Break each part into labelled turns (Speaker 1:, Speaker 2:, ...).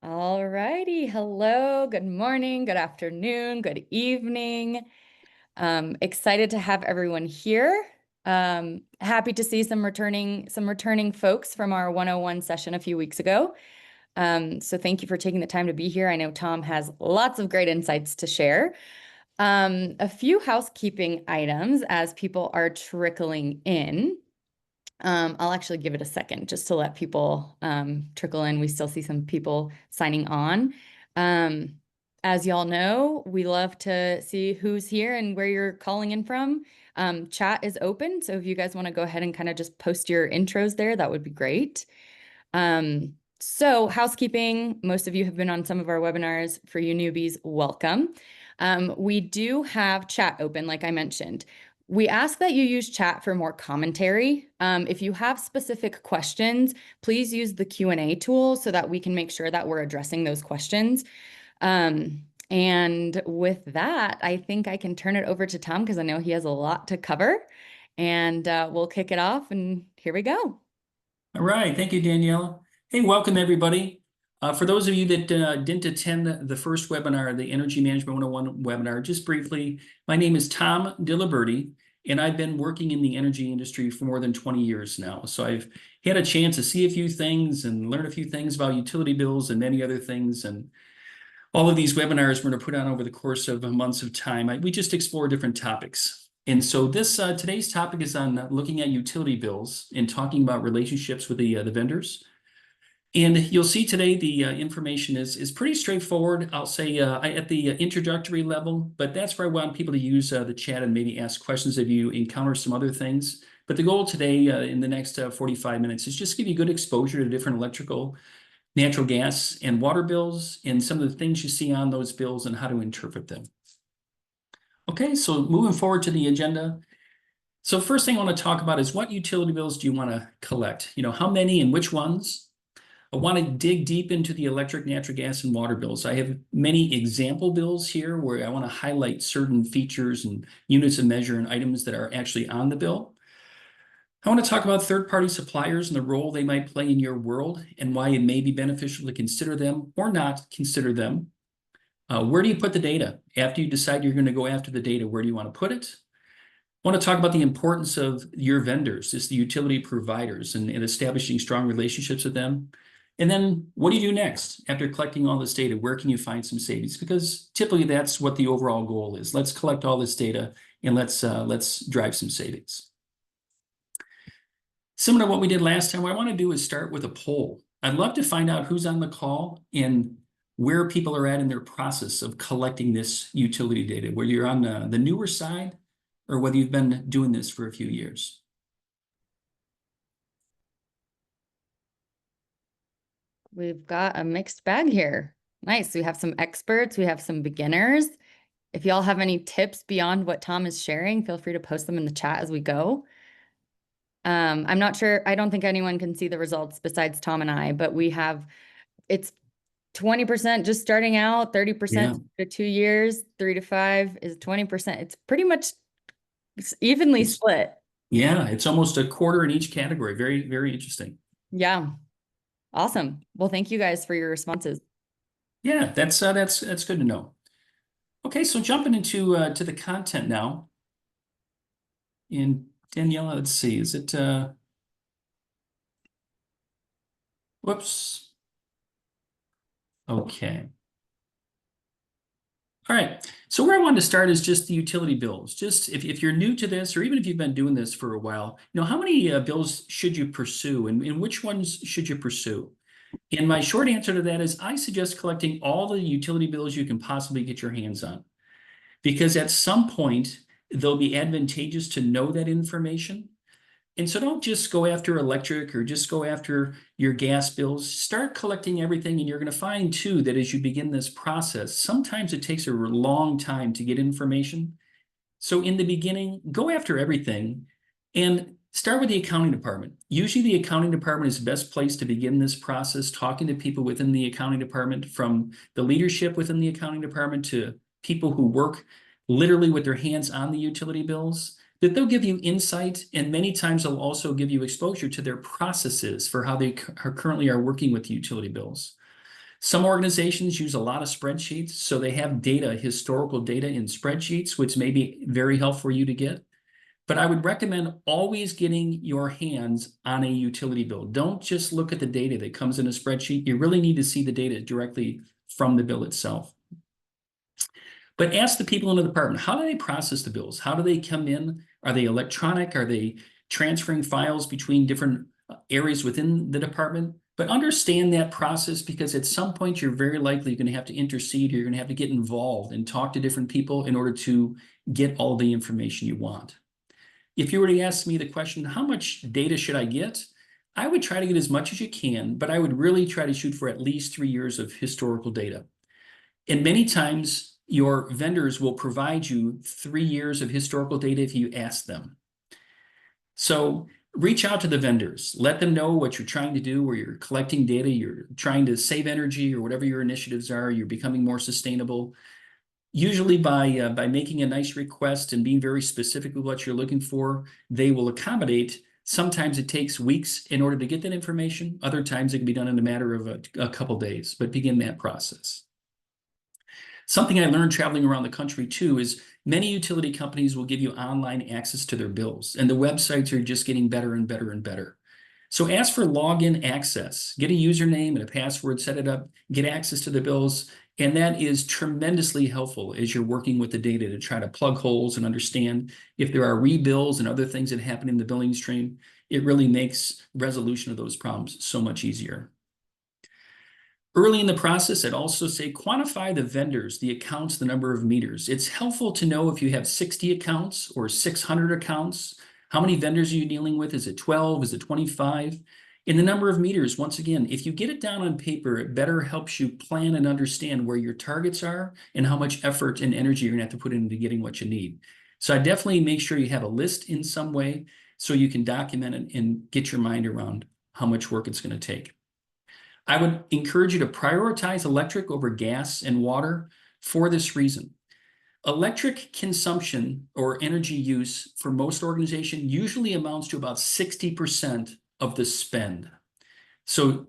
Speaker 1: All righty. Hello, good morning, good afternoon, good evening. Excited to have everyone here. Happy to see some returning folks from our 101 session a few weeks ago. So thank you for taking the time to be here. I know Tom has lots of great insights to share. A few housekeeping items as people are trickling in. I'll actually give it a second just to let people trickle in. We still see some people signing on. As y'all know, we love to see who's here and where you're calling in from. Chat is open, so if you guys want to go ahead and kind of just post your intros there, that would be great. So housekeeping, most of you have been on some of our webinars. For you newbies, welcome. We do have chat open, like I mentioned. We ask that you use chat for more commentary. If you have specific questions, please use the Q&A tool so that we can make sure that we're addressing those questions. And with that, I think I can turn it over to Tom because I know he has a lot to cover. And we'll kick it off, and here we go.
Speaker 2: All right. Thank you, Daniela. Hey, welcome, everybody. For those of you that didn't attend the first webinar, the Energy Management 101 webinar, just briefly, my name is Tom Diliberti, and I've been working in the energy industry for more than 20 years now. So I've had a chance to see a few things and learn a few things about utility bills and many other things. And all of these webinars we're going to put on over the course of months of time. We just explore different topics. And so this today's topic is on looking at utility bills and talking about relationships with the vendors. And you'll see today the information is pretty straightforward, I'll say at the introductory level, but that's where I want people to use the chat and maybe ask questions if you encounter some other things. But the goal today in the next 45 minutes is just give you good exposure to different electrical, natural gas, and water bills and some of the things you see on those bills and how to interpret them. Okay, so moving forward to the agenda. So first thing I want to talk about is what utility bills do you want to collect? You know, how many and which ones? I want to dig deep into the electric, natural gas, and water bills. I have many example bills here where I want to highlight certain features and units of measure and items that are actually on the bill. I want to talk about third-party suppliers and the role they might play in your world and why it may be beneficial to consider them or not consider them. Where do you put the data? After you decide you're going to go after the data, where do you want to put it? I want to talk about the importance of your vendors, just the utility providers, and establishing strong relationships with them. And then what do you do next? After collecting all this data, where can you find some savings? Because typically that's what the overall goal is. Let's collect all this data and let's drive some savings. Similar to what we did last time, what I want to do is start with a poll. I'd love to find out who's on the call and where people are at in their process of collecting this utility data, whether you're on the newer side or whether you've been doing this for a few years.
Speaker 1: We've got a mixed bag here. Nice. We have some experts, we have some beginners. If y'all have any tips beyond what Tom is sharing, feel free to post them in the chat as we go. I'm not sure, I don't think anyone can see the results besides Tom and I, but it's 20% just starting out, 30% to 2 years, 3 to 5 is 20%. It's pretty much evenly split.
Speaker 2: Yeah, it's almost a quarter in each category. Very, very interesting.
Speaker 1: Yeah. Awesome. Well, thank you guys for your responses.
Speaker 2: Yeah, that's good to know. Okay, so jumping into to the content now. And Daniela, let's see, is it whoops. Okay. All right, so where I wanted to start is just the utility bills. Just if you're new to this, or even if you've been doing this for a while, you know, how many bills should you pursue and which ones should you pursue? And my short answer to that is I suggest collecting all the utility bills you can possibly get your hands on. Because at some point, they'll be advantageous to know that information. And so don't just go after electric or just go after your gas bills. Start collecting everything, and you're going to find too that as you begin this process, sometimes it takes a long time to get information. So in the beginning, go after everything and start with the accounting department. Usually the accounting department is the best place to begin this process, talking to people within the accounting department, from the leadership within the accounting department to people who work literally with their hands on the utility bills, that they'll give you insight, and many times they'll also give you exposure to their processes for how they currently are working with utility bills. Some organizations use a lot of spreadsheets, so they have data, historical data in spreadsheets, which may be very helpful for you to get. But I would recommend always getting your hands on a utility bill. Don't just look at the data that comes in a spreadsheet. You really need to see the data directly from the bill itself. But ask the people in the department, how do they process the bills? How do they come in? Are they electronic? Are they transferring files between different areas within the department? But understand that process, because at some point you're very likely going to have to intercede, or you're going to have to get involved and talk to different people in order to get all the information you want. If you were to ask me the question, how much data should I get? I would try to get as much as you can, but I would really try to shoot for at least 3 years of historical data. And many times your vendors will provide you 3 years of historical data if you ask them. So reach out to the vendors, let them know what you're trying to do, where you're collecting data, you're trying to save energy, or whatever your initiatives are, you're becoming more sustainable. Usually by making a nice request and being very specific with what you're looking for, they will accommodate. Sometimes it takes weeks in order to get that information. Other times it can be done in a matter of a couple days, but begin that process. Something I learned traveling around the country too is many utility companies will give you online access to their bills, and the websites are just getting better and better and better. So ask for login access, get a username and a password, set it up, get access to the bills. And that is tremendously helpful as you're working with the data to try to plug holes and understand if there are rebills and other things that happen in the billing stream. It really makes resolution of those problems so much easier. Early in the process, I'd also say quantify the vendors, the accounts, the number of meters. It's helpful to know if you have 60 accounts or 600 accounts. How many vendors are you dealing with? Is it 12? Is it 25? In the number of meters, once again, if you get it down on paper, it better helps you plan and understand where your targets are and how much effort and energy you're going to have to put into getting what you need. So I definitely make sure you have a list in some way so you can document it and get your mind around how much work it's going to take. I would encourage you to prioritize electric over gas and water for this reason. Electric consumption or energy use for most organizations usually amounts to about 60% of the spend. So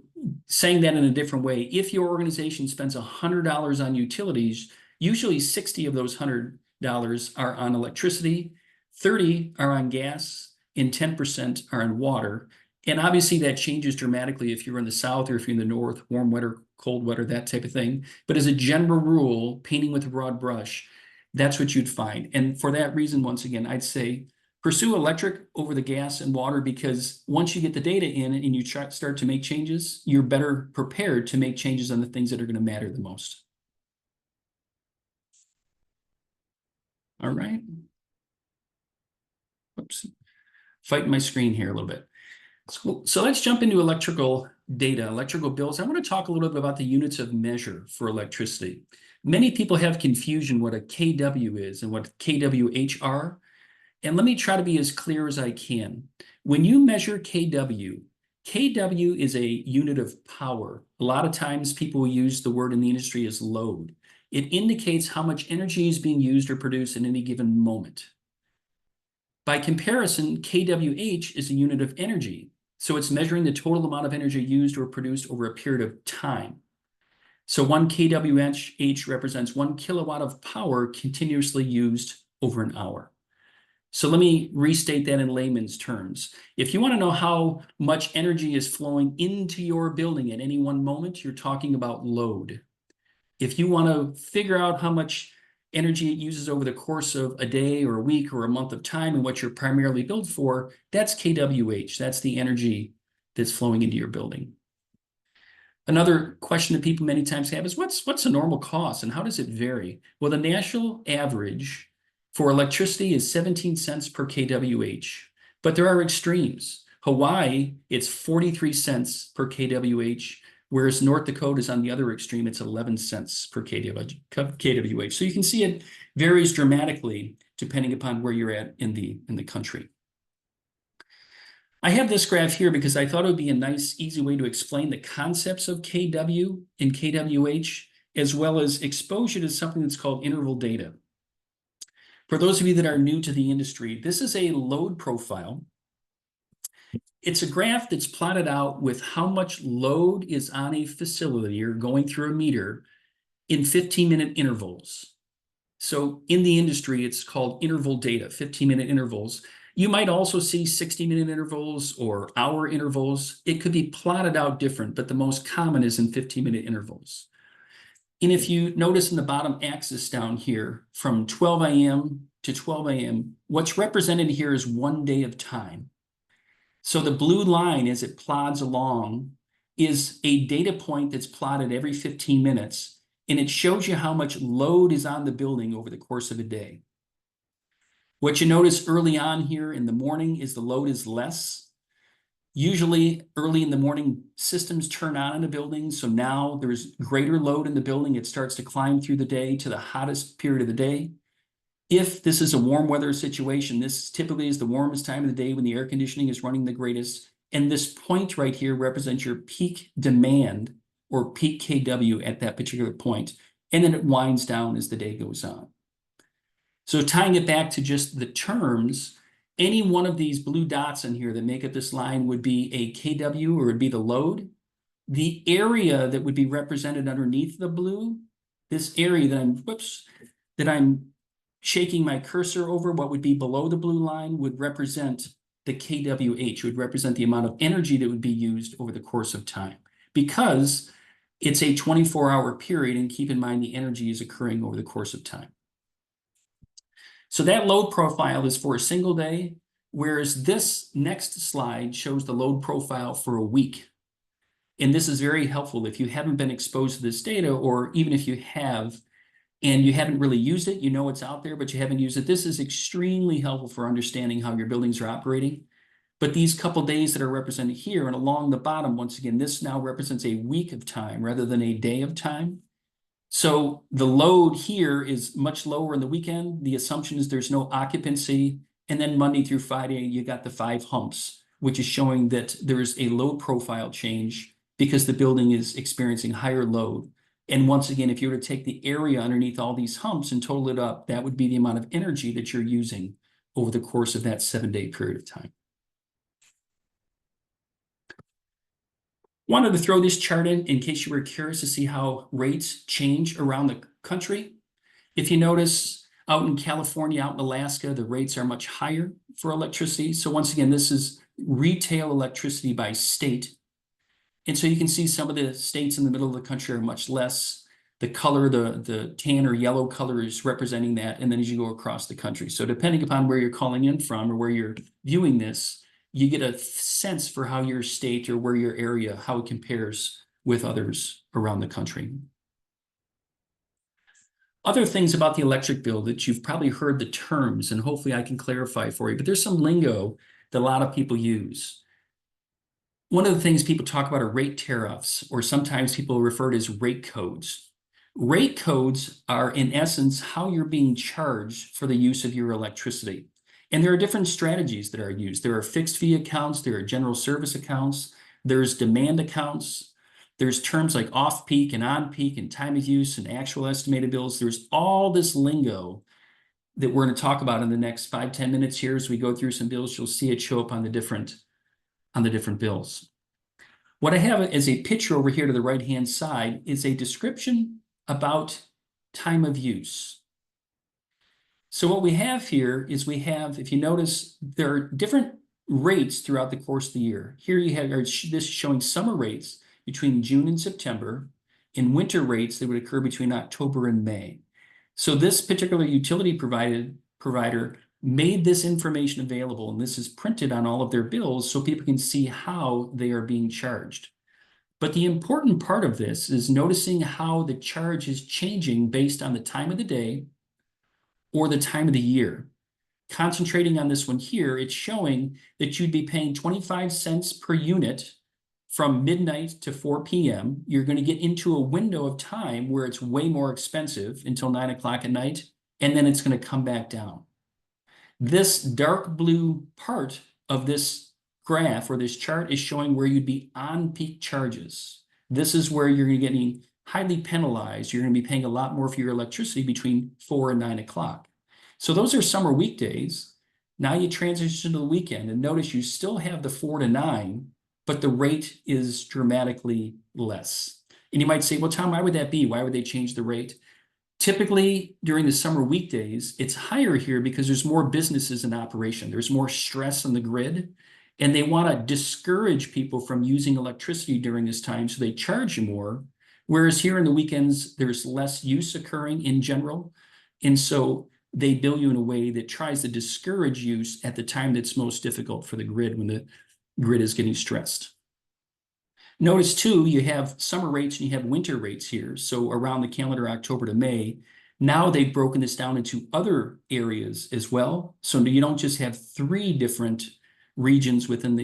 Speaker 2: saying that in a different way, if your organization spends $100 on utilities, usually 60 of those $100 are on electricity, 30 are on gas, and 10% are on water. And obviously that changes dramatically if you're in the South or if you're in the North, warm weather, cold weather, that type of thing. But as a general rule, painting with a broad brush, that's what you'd find. And for that reason, once again, I'd say pursue electric over the gas and water, because once you get the data in and you start to make changes, you're better prepared to make changes on the things that are going to matter the most. All right. Oops. Fighting my screen here a little bit. So let's jump into electrical data, electrical bills. I want to talk a little bit about the units of measure for electricity. Many people have confusion what a kW is and what kWh are. And let me try to be as clear as I can. When you measure kW, kW is a unit of power. A lot of times people use the word in the industry as load. It indicates how much energy is being used or produced in any given moment. By comparison, kWh is a unit of energy. So it's measuring the total amount of energy used or produced over a period of time. So 1 kWh represents 1 kilowatt of power continuously used over an hour. So let me restate that in layman's terms. If you want to know how much energy is flowing into your building at any one moment, you're talking about load. If you want to figure out how much energy it uses over the course of a day or a week or a month of time and what you're primarily built for, that's kWh. That's the energy that's flowing into your building. Another question that people many times have is what's a normal cost and how does it vary? Well, the national average for electricity is 17 cents per kWh, but there are extremes. Hawaii, it's 43 cents per kWh, whereas North Dakota is on the other extreme, it's 11 cents per kWh. So you can see it varies dramatically depending upon where you're at in the country. I have this graph here because I thought it would be a nice, easy way to explain the concepts of kW and kWh, as well as expose you to something that's called interval data. For those of you that are new to the industry, this is a load profile. It's a graph that's plotted out with how much load is on a facility or going through a meter in 15-minute intervals. So in the industry, it's called interval data, 15-minute intervals. You might also see 60-minute intervals or hour intervals. It could be plotted out different, but the most common is in 15-minute intervals. And if you notice in the bottom axis down here, from 12 a.m. to 12 a.m., what's represented here is 1 day of time. So the blue line, as it plods along, is a data point that's plotted every 15 minutes, and it shows you how much load is on the building over the course of a day. What you notice early on here in the morning is the load is less. Usually early in the morning, systems turn on in a building, so now there's greater load in the building. It starts to climb through the day to the hottest period of the day. If this is a warm weather situation, this typically is the warmest time of the day when the air conditioning is running the greatest. And this point right here represents your peak demand or peak KW at that particular point. And then it winds down as the day goes on. So tying it back to just the terms, any one of these blue dots in here that make up this line would be a KW, or would be the load. The area that would be represented underneath the blue, this area that I'm shaking my cursor over, what would be below the blue line would represent the kWh, would represent the amount of energy that would be used over the course of time, because it's a 24-hour period, and keep in mind the energy is occurring over the course of time. So that load profile is for a single day, whereas this next slide shows the load profile for a week. And this is very helpful if you haven't been exposed to this data, or even if you have and you haven't really used it, you know it's out there, but you haven't used it. This is extremely helpful for understanding how your buildings are operating. But these couple days that are represented here and along the bottom, once again, this now represents a week of time rather than a day of time. So the load here is much lower in the weekend. The assumption is there's no occupancy. And then Monday through Friday, you got the 5 humps, which is showing that there is a load profile change because the building is experiencing higher load. And once again, if you were to take the area underneath all these humps and total it up, that would be the amount of energy that you're using over the course of that 7-day period of time. Wanted to throw this chart in case you were curious to see how rates change around the country. If you notice out in California, out in Alaska, the rates are much higher for electricity. So once again, this is retail electricity by state. And so you can see some of the states in the middle of the country are much less. The color, the tan or yellow color is representing that. And then as you go across the country. So depending upon where you're calling in from or where you're viewing this, you get a sense for how your state or where your area, how it compares with others around the country. Other things about the electric bill that you've probably heard the terms, and hopefully I can clarify for you, but there's some lingo that a lot of people use. One of the things people talk about are rate tariffs, or sometimes people refer to as rate codes. Rate codes are, in essence, how you're being charged for the use of your electricity. And there are different strategies that are used. There are fixed fee accounts, there are general service accounts, there's demand accounts, there's terms like off-peak and on-peak and time of use and actual estimated bills. There's all this lingo that we're going to talk about in the next 5-10 minutes here. As we go through some bills, you'll see it show up on the different bills. What I have as a picture over here to the right-hand side is a description about time of use. So what we have here is if you notice, there are different rates throughout the course of the year. Here you have this is showing summer rates between June and September, and winter rates that would occur between October and May. So this particular utility provider made this information available, and this is printed on all of their bills so people can see how they are being charged. But the important part of this is noticing how the charge is changing based on the time of the day or the time of the year. Concentrating on this one here, it's showing that you'd be paying 25 cents per unit from midnight to 4 p.m. You're going to get into a window of time where it's way more expensive until 9 o'clock at night, and then it's going to come back down. This dark blue part of this graph or this chart is showing where you'd be on peak charges. This is where you're getting highly penalized. You're going to be paying a lot more for your electricity between 4 and 9 o'clock. So those are summer weekdays. Now you transition to the weekend and notice you still have the 4 to 9, but the rate is dramatically less. And you might say, well, Tom, why would that be? Why would they change the rate? Typically, during the summer weekdays, it's higher here because there's more businesses in operation. There's more stress on the grid, and they want to discourage people from using electricity during this time, so they charge you more. Whereas here in the weekends, there's less use occurring in general. And so they bill you in a way that tries to discourage use at the time that's most difficult for the grid, when the grid is getting stressed. Notice too, you have summer rates and you have winter rates here. So around the calendar, October to May. Now they've broken this down into other areas as well. So you don't just have 3 different regions within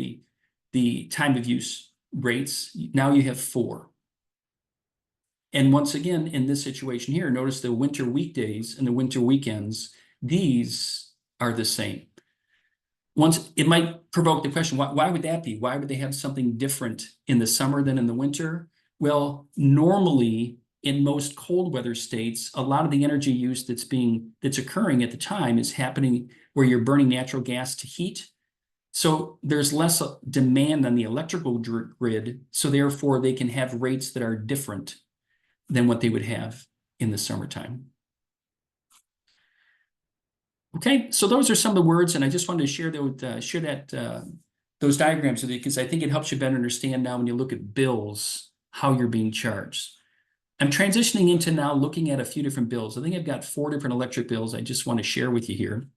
Speaker 2: the time of use rates. Now you have 4. And once again, in this situation here, notice the winter weekdays and the winter weekends, these are the same. Once it might provoke the question, why would that be? Why would they have something different in the summer than in the winter? Well, normally in most cold weather states, a lot of the energy use that's occurring at the time is happening where you're burning natural gas to heat. So there's less demand on the electrical grid. So therefore they can have rates that are different than what they would have in the summertime. Okay, so those are some of the words, and I just wanted to share those diagrams with you because I think it helps you better understand now when you look at bills, how you're being charged. I'm transitioning into now looking at a few different bills. I think I've got 4 different electric bills I just want to share with you here.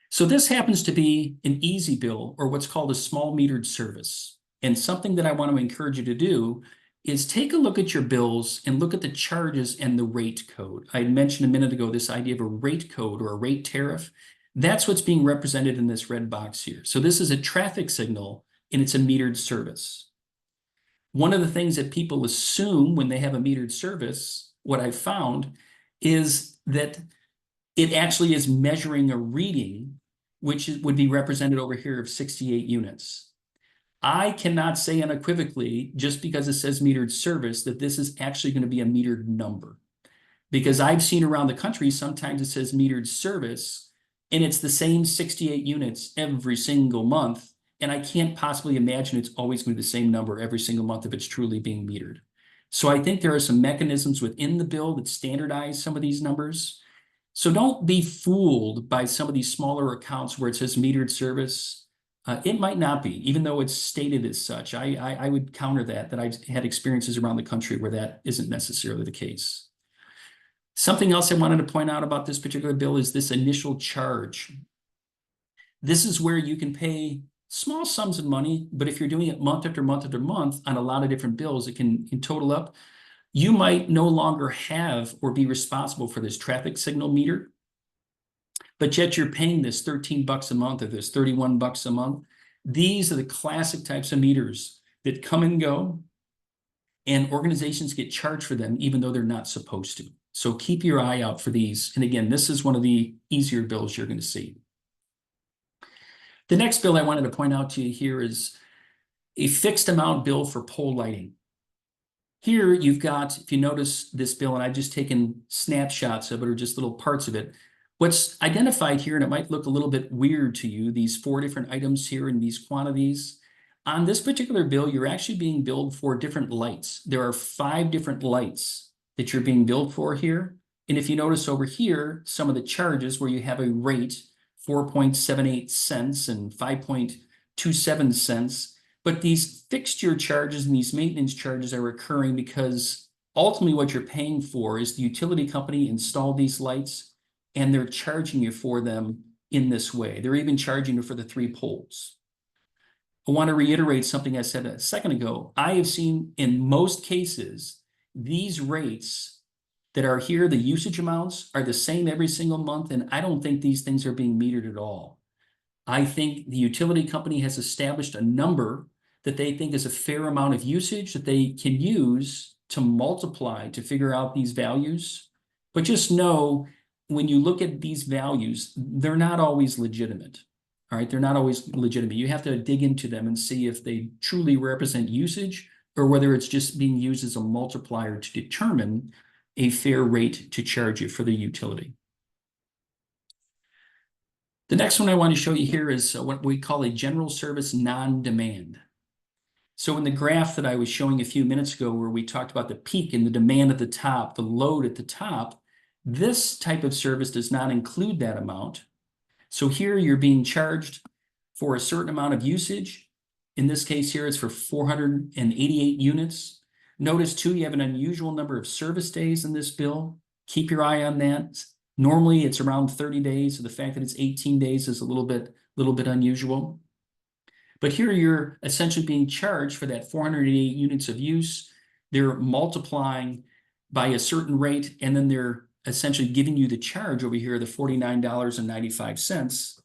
Speaker 2: So this happens to be an easy bill, or what's called a small metered service. And something that I want to encourage you to do is take a look at your bills and look at the charges and the rate code. I mentioned a minute ago this idea of a rate code or a rate tariff. That's what's being represented in this red box here. So this is a traffic signal and it's a metered service. One of the things that people assume when they have a metered service, what I've found, is that it actually is measuring a reading, which would be represented over here of 68 units. I cannot say unequivocally, just because it says metered service, that this is actually going to be a metered number. Because I've seen around the country, sometimes it says metered service, and it's the same 68 units every single month. And I can't possibly imagine it's always going to be the same number every single month if it's truly being metered. So I think there are some mechanisms within the bill that standardize some of these numbers. So don't be fooled by some of these smaller accounts where it says metered service. It might not be, even though it's stated as such. I would counter that I've had experiences around the country where that isn't necessarily the case. Something else I wanted to point out about this particular bill is this initial charge. This is where you can pay small sums of money, but if you're doing it month after month after month on a lot of different bills, it can total up. You might no longer have or be responsible for this traffic signal meter, but yet you're paying this 13 bucks a month or this 31 bucks a month. These are the classic types of meters that come and go, and organizations get charged for them even though they're not supposed to. So keep your eye out for these. And again, this is one of the easier bills you're going to see. The next bill I wanted to point out to you here is a fixed amount bill for pole lighting. Here you've got, if you notice this bill, and I've just taken snapshots of it or just little parts of it, what's identified here, and it might look a little bit weird to you, these 4 different items here in these quantities. On this particular bill, you're actually being billed for different lights. There are 5 different lights that you're being billed for here. And if you notice over here, some of the charges where you have a rate, 4.78 cents and 5.27 cents. But these fixture charges and these maintenance charges are occurring because ultimately what you're paying for is the utility company installed these lights and they're charging you for them in this way. They're even charging you for the 3 poles. I want to reiterate something I said a second ago. I have seen in most cases, these rates that are here, the usage amounts are the same every single month, and I don't think these things are being metered at all. I think the utility company has established a number that they think is a fair amount of usage that they can use to multiply to figure out these values. But just know, when you look at these values, they're not always legitimate. All right, they're not always legitimate. You have to dig into them and see if they truly represent usage or whether it's just being used as a multiplier to determine a fair rate to charge you for the utility. The next one I want to show you here is what we call a general service non-demand. So in the graph that I was showing a few minutes ago, where we talked about the peak and the demand at the top, the load at the top, this type of service does not include that amount. So here you're being charged for a certain amount of usage. In this case here, it's for 488 units. Notice too, you have an unusual number of service days in this bill. Keep your eye on that. Normally it's around 30 days, so the fact that it's 18 days is a little bit unusual. But here you're essentially being charged for that 488 units of use. They're multiplying by a certain rate, and then they're essentially giving you the charge over here, the $49.95.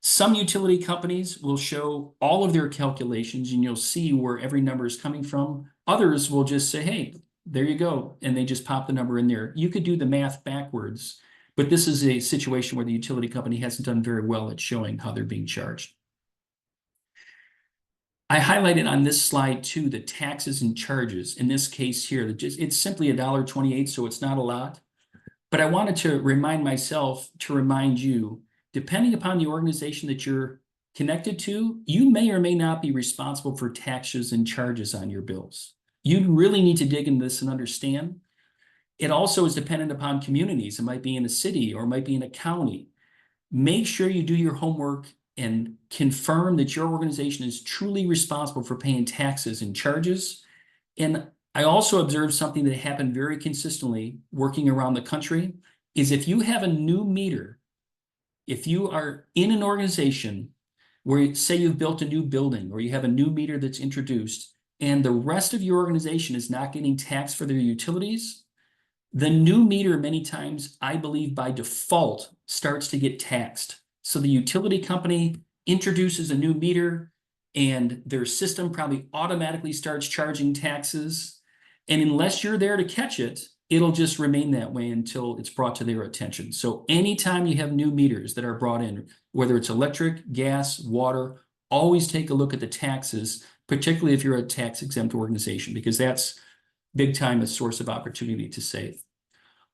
Speaker 2: Some utility companies will show all of their calculations, and you'll see where every number is coming from. Others will just say, hey, there you go, and they just pop the number in there. You could do the math backwards, but this is a situation where the utility company hasn't done very well at showing how they're being charged. I highlighted on this slide too the taxes and charges. In this case here, it's simply $1.28, so it's not a lot. But I wanted to remind myself to remind you, depending upon the organization that you're connected to, you may or may not be responsible for taxes and charges on your bills. You really need to dig into this and understand. It also is dependent upon communities. It might be in a city or it might be in a county. Make sure you do your homework and confirm that your organization is truly responsible for paying taxes and charges. And I also observed something that happened very consistently working around the country is if you have a new meter, if you are in an organization where say you've built a new building or you have a new meter that's introduced and the rest of your organization is not getting taxed for their utilities, the new meter many times, I believe by default, starts to get taxed. So the utility company introduces a new meter and their system probably automatically starts charging taxes. And unless you're there to catch it, it'll just remain that way until it's brought to their attention. So anytime you have new meters that are brought in, whether it's electric, gas, water, always take a look at the taxes, particularly if you're a tax exempt organization, because that's big time a source of opportunity to save.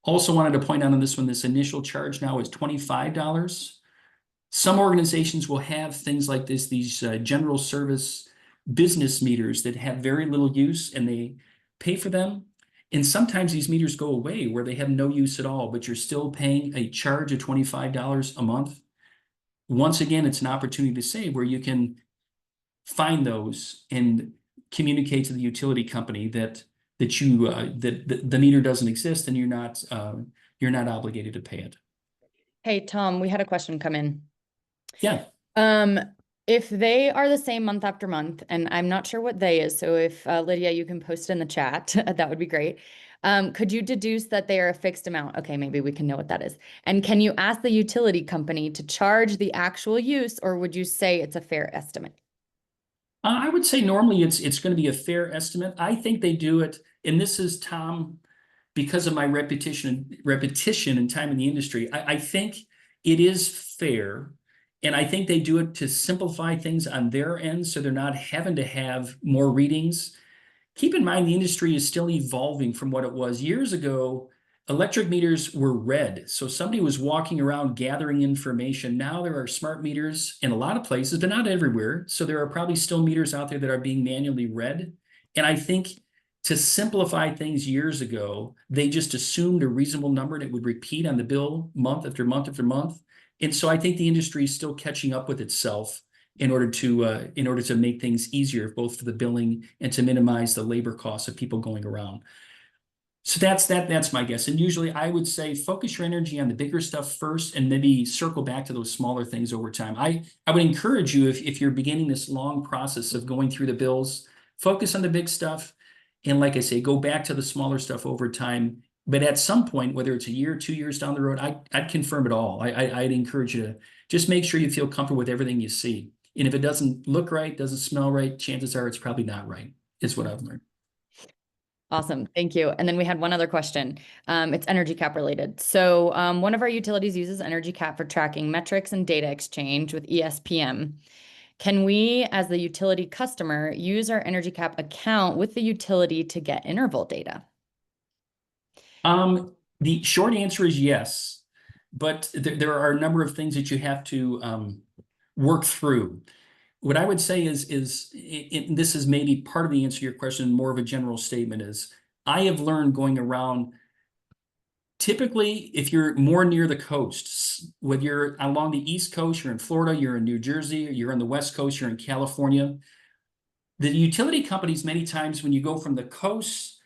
Speaker 2: Also wanted to point out on this one, this initial charge now is $25. Some organizations will have things like this, these general service business meters that have very little use and they pay for them. And sometimes these meters go away where they have no use at all, but you're still paying a charge of $25 a month. Once again, it's an opportunity to save where you can find those and communicate to the utility company that the meter doesn't exist and you're not obligated to pay it.
Speaker 1: Hey, Tom, we had a question come in.
Speaker 2: Yeah.
Speaker 1: If they are the same month after month, and I'm not sure what they is, so if Lydia, you can post in the chat, that would be great. Could you deduce that they are a fixed amount? Okay, maybe we can know what that is. And can you ask the utility company to charge the actual use, or would you say it's a fair estimate?
Speaker 2: I would say normally it's going to be a fair estimate. I think they do it, and this is Tom, because of my repetition and time in the industry. I think it is fair, and I think they do it to simplify things on their end, so they're not having to have more readings. Keep in mind the industry is still evolving from what it was years ago. Electric meters were read, so somebody was walking around gathering information. Now there are smart meters in a lot of places, but not everywhere. So there are probably still meters out there that are being manually read. And I think to simplify things years ago, they just assumed a reasonable number and it would repeat on the bill month after month after month. And so I think the industry is still catching up with itself in order to make things easier, both for the billing and to minimize the labor costs of people going around. So that's my guess. And usually I would say focus your energy on the bigger stuff first and maybe circle back to those smaller things over time. I would encourage you, if you're beginning this long process of going through the bills, focus on the big stuff. And like I say, go back to the smaller stuff over time. But at some point, whether it's a year, 2 years down the road, I'd confirm it all. I'd encourage you to just make sure you feel comfortable with everything you see. And if it doesn't look right, doesn't smell right, chances are it's probably not right, is what I've learned.
Speaker 1: Awesome. Thank you. And then we had one other question. It's energy cap related. So one of our utilities uses energy cap for tracking metrics and data exchange with ESPM. Can we, as the utility customer, use our energy cap account with the utility to get interval data?
Speaker 2: The short answer is yes. but there are a number of things that you have to work through. What I would say is this is maybe part of the answer to your question, more of a general statement is, I have learned going around, typically, if you're more near the coast, whether you're along the East Coast, you're in Florida, you're in New Jersey, you're on the West Coast, you're in California, the utility companies, many times when you go from the coast,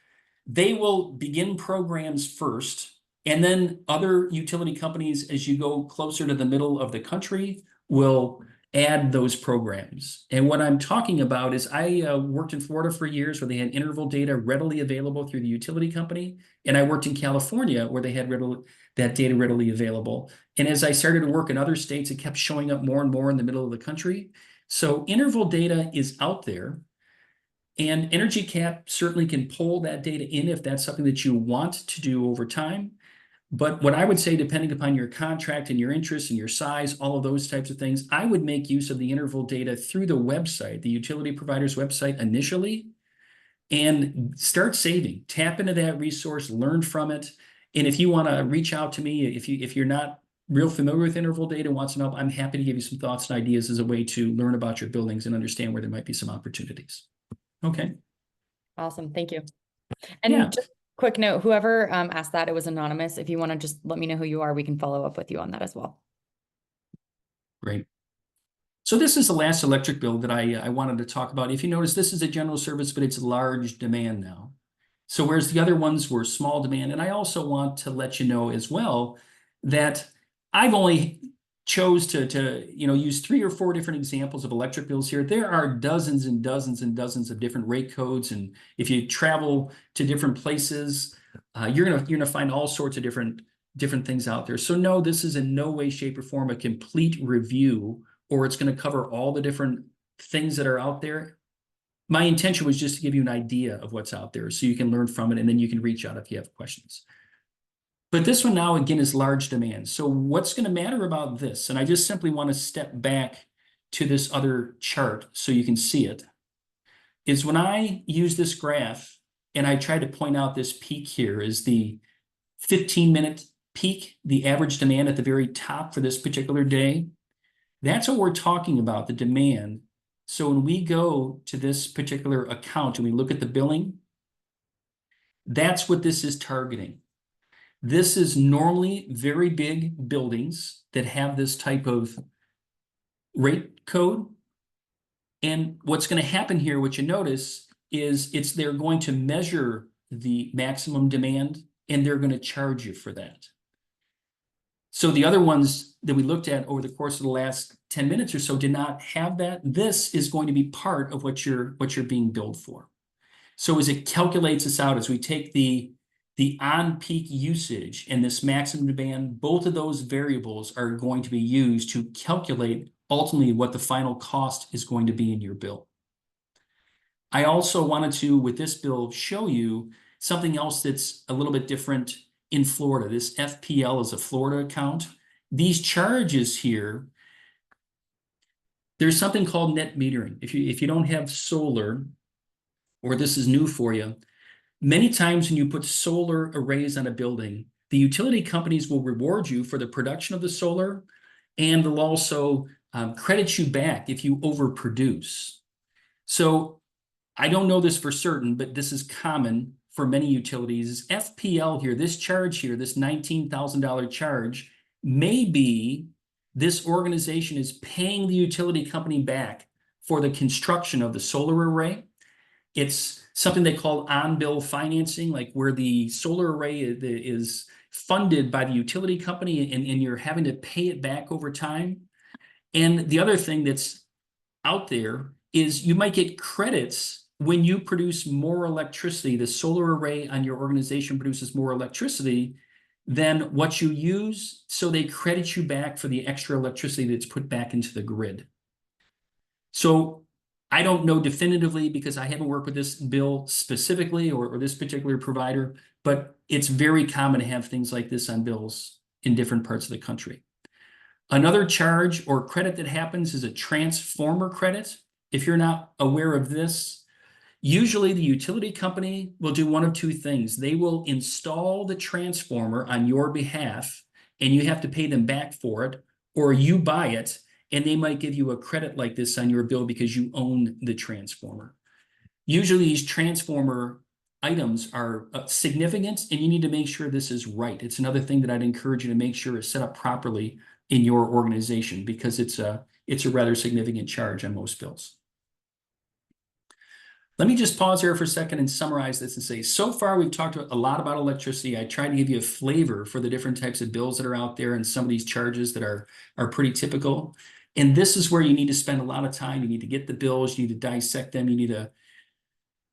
Speaker 2: they will begin programs first, and then other utility companies, as you go closer to the middle of the country, will add those programs. And what I'm talking about is I worked in Florida for years where they had interval data readily available through the utility company. And I worked in California where they had that data readily available. And as I started to work in other states, it kept showing up more and more in the middle of the country. So interval data is out there. And Energy Cap certainly can pull that data in if that's something that you want to do over time. But what I would say, depending upon your contract and your interest and your size, all of those types of things, I would make use of the interval data through the website, the utility provider's website initially, and start saving. Tap into that resource, learn from it. And if you want to reach out to me, if you're not real familiar with interval data and want some help, I'm happy to give you some thoughts and ideas as a way to learn about your buildings and understand where there might be some opportunities. Okay.
Speaker 1: Awesome. Thank you.
Speaker 2: Yeah.
Speaker 1: And just quick note, whoever asked that, it was anonymous. If you want to just let me know who you are, we can follow up with you on that as well.
Speaker 2: Great. So this is the last electric bill that I wanted to talk about. If you notice, this is a general service, but it's large demand now. So whereas the other ones were small demand, and I also want to let you know as well that I've only chose to use 3 or 4 different examples of electric bills here. There are dozens and dozens and dozens of different rate codes, and if you travel to different places, you're gonna find all sorts of different things out there. So no, this is in no way, shape, or form a complete review, or it's going to cover all the different things that are out there. My intention was just to give you an idea of what's out there so you can learn from it, and then you can reach out if you have questions. But this one now, again, is large demand. So what's going to matter about this? And I just simply want to step back to this other chart so you can see it, is when I use this graph and I try to point out this peak here is the 15-minute peak, the average demand at the very top for this particular day. That's what we're talking about, the demand. So when we go to this particular account and we look at the billing, that's what this is targeting. This is normally very big buildings that have this type of rate code. And what's going to happen here, what you notice, is they're going to measure the maximum demand and they're going to charge you for that. So the other ones that we looked at over the course of the last 10 minutes or so did not have that. This is going to be part of what you're being billed for. So as it calculates this out, as we take the on-peak usage and this maximum demand, both of those variables are going to be used to calculate ultimately what the final cost is going to be in your bill. I also wanted to, with this bill, show you something else that's a little bit different in Florida. This FPL is a Florida account. These charges here, there's something called net metering. If you don't have solar, or this is new for you, many times when you put solar arrays on a building, the utility companies will reward you for the production of the solar, and they'll also credit you back if you overproduce. So I don't know this for certain, but this is common for many utilities. FPL here, this charge here, this $19,000 charge, maybe this organization is paying the utility company back for the construction of the solar array. It's something they call on-bill financing, like where the solar array is funded by the utility company and you're having to pay it back over time. And the other thing that's out there is you might get credits when you produce more electricity. The solar array on your organization produces more electricity than what you use, so they credit you back for the extra electricity that's put back into the grid. So I don't know definitively because I haven't worked with this bill specifically or this particular provider, but it's very common to have things like this on bills in different parts of the country. Another charge or credit that happens is a transformer credit. If you're not aware of this, usually the utility company will do one of two things. They will install the transformer on your behalf and you have to pay them back for it, or you buy it and they might give you a credit like this on your bill because you own the transformer. Usually these transformer items are significant, and you need to make sure this is right. It's another thing that I'd encourage you to make sure is set up properly in your organization, because it's a rather significant charge on most bills. Let me just pause here for a second and summarize this and say, so far we've talked a lot about electricity. I tried to give you a flavor for the different types of bills that are out there and some of these charges that are pretty typical. And this is where you need to spend a lot of time. You need to get the bills, you need to dissect them, you need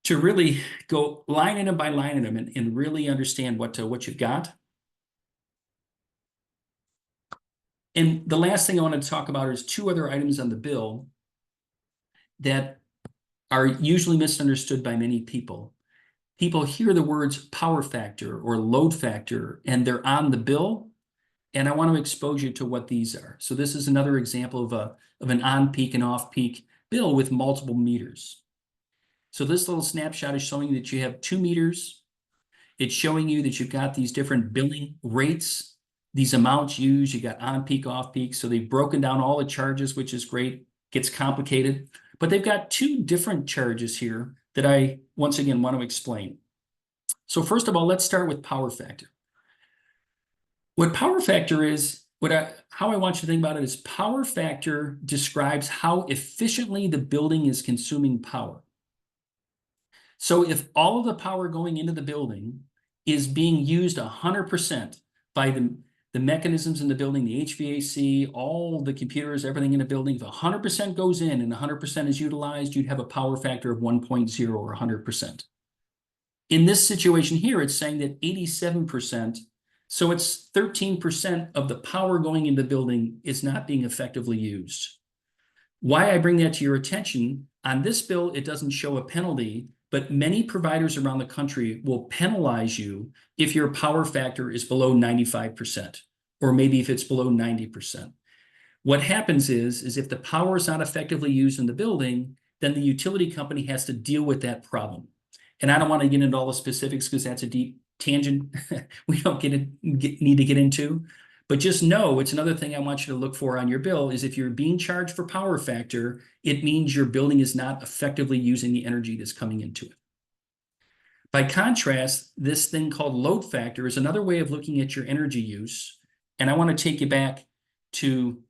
Speaker 2: to really go line item by line item and really understand what you've got. And the last thing I want to talk about is two other items on the bill that are usually misunderstood by many people. People hear the words power factor or load factor, and they're on the bill, and I want to expose you to what these are. So this is another example of an on-peak and off-peak bill with multiple meters. So this little snapshot is showing you that you have 2 meters. It's showing you that you've got these different billing rates, these amounts used. You got on-peak, off-peak. So they've broken down all the charges, which is great. Gets complicated. But they've got 2 different charges here that I, once again, want to explain. So first of all, let's start with power factor. What power factor is, how I want you to think about it is power factor describes how efficiently the building is consuming power. So if all of the power going into the building is being used 100% by the mechanisms in the building, the HVAC, all the computers, everything in the building, if 100% goes in and 100% is utilized, you'd have a power factor of 1.0 or 100%. In this situation here, it's saying that 87%, so it's 13% of the power going into the building is not being effectively used. Why I bring that to your attention, on this bill, it doesn't show a penalty, but many providers around the country will penalize you if your power factor is below 95%, or maybe if it's below 90%. What happens is if the power is not effectively used in the building, then the utility company has to deal with that problem. And I don't want to get into all the specifics because that's a deep tangent we don't need to get into. But just know, it's another thing I want you to look for on your bill is if you're being charged for power factor, it means your building is not effectively using the energy that's coming into it. By contrast, this thing called load factor is another way of looking at your energy use. And I want to take you back to